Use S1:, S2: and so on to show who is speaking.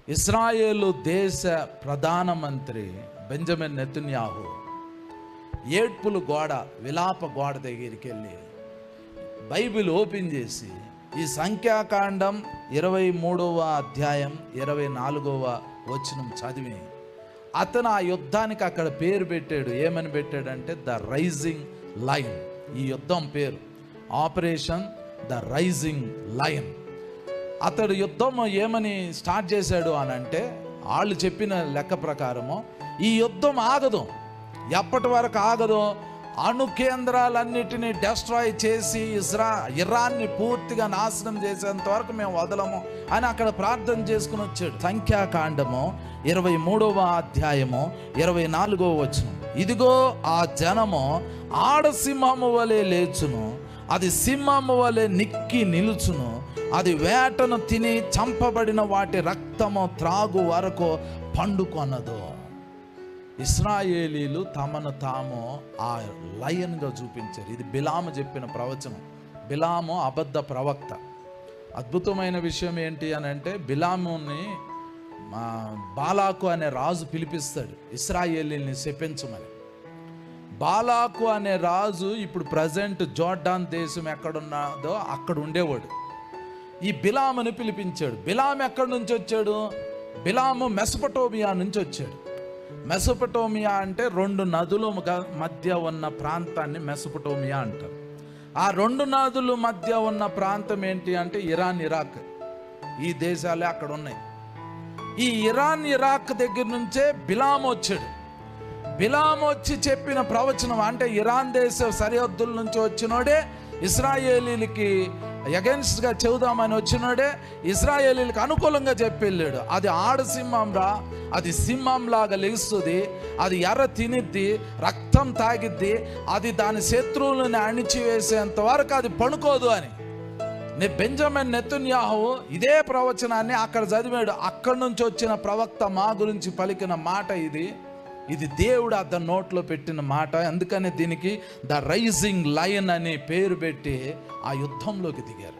S1: ఇశ్రాయేలు దేశ ప్రధానమంత్రి బెంజమిన్ నెతన్యాహు ఏడ్పుల గోడ, విలాప గోడ దగ్గరికి వెళ్ళి బైబిల్ ఓపెన్ చేసి ఈ సంఖ్యాకాండం 23వ అధ్యాయం 24వ వచనం చదివి అతను ఆ యుద్ధానికి అక్కడ పేరు పెట్టాడు. ఏమని పెట్టాడంటే ద రైజింగ్ లయన్. ఈ యుద్ధం పేరు ఆపరేషన్ ద రైజింగ్ లయన్. అతడు యుద్ధం ఏమని స్టార్ట్ చేశాడు అని అంటే, వాళ్ళు చెప్పిన లెక్క ప్రకారము ఈ యుద్ధం ఆగదు, ఎప్పటి వరకు ఆగదు, అణు కేంద్రాలన్నిటినీ డెస్ట్రాయ్ చేసి ఇరాన్ని పూర్తిగా నాశనం చేసేంత వరకు మేము వదలము అని అక్కడ ప్రార్థన చేసుకుని వచ్చాడు. సంఖ్యాకాండము 23వ అధ్యాయము 24వ వచనం. ఇదిగో ఆ జనము ఆడసింహము వలె లేచును, అది సింహము వలె నిక్కి నిలుచును, అది వేటను తిని చంపబడిన వాటి రక్తము త్రాగు వరకు పండుకొనదు. ఇశ్రాయేలీలు తమను తాము ఆ లయన్గా చూపించారు. ఇది బిలాము చెప్పిన ప్రవచనం. బిలాము అబద్ధ ప్రవక్త. అద్భుతమైన విషయం ఏంటి అని అంటే, బిలాముని బాలాకు అనే రాజు పిలిపిస్తాడు ఇశ్రాయేలీల్ని శపించమని. బాలాకు అనే రాజు ఇప్పుడు ప్రజెంట్ జోర్డాన్ దేశం ఎక్కడున్నదో అక్కడ ఉండేవాడు. ఈ బిలాముని పిలిపించాడు. బిలాము ఎక్కడి నుంచి వచ్చాడు? బిలాము మెసొపొటేమియా నుంచి వచ్చాడు. మెసొపొటేమియా అంటే 2 నదుల మధ్య ఉన్న ప్రాంతాన్ని మెసొపొటేమియా అంటారు. ఆ 2 నదుల మధ్య ఉన్న ప్రాంతం ఏంటి అంటే ఇరాన్, ఇరాక్. ఈ దేశాలే అక్కడ ఉన్నాయి. ఈ ఇరాన్, ఇరాక్ దగ్గర నుంచే బిలాము వచ్చాడు. బిలాము వచ్చి చెప్పిన ప్రవచనం అంటే ఇరాన్ దేశ సరిహద్దుల నుంచి వచ్చినోడే ఇశ్రాయేలీలకి అగెన్స్ట్గా చెబుదామని వచ్చినోడే ఇశ్రాయేలీలకు అనుకూలంగా చెప్పి వెళ్ళాడు. అది ఆడసింహం రా, అది సింహంలాగా లెగుస్తుంది, అది ఎర్ర తినిద్ది, రక్తం తాగిద్ది, అది దాని శత్రువులను అణిచివేసేంత వరకు అది పడుకోదు అని బెంజమిన్ నెతన్యాహు ఇదే ప్రవచనాన్ని అక్కడ చదివాడు. అక్కడి నుంచి వచ్చిన ప్రవక్త మా గురించి పలికిన మాట ఇది దేవుడు అతని నోట్లో పెట్టిన మాట. అందుకనే దీనికి ద రైజింగ్ లయన్ అనే పేరు పెట్టి ఆ యుద్ధంలోకి దిగారు.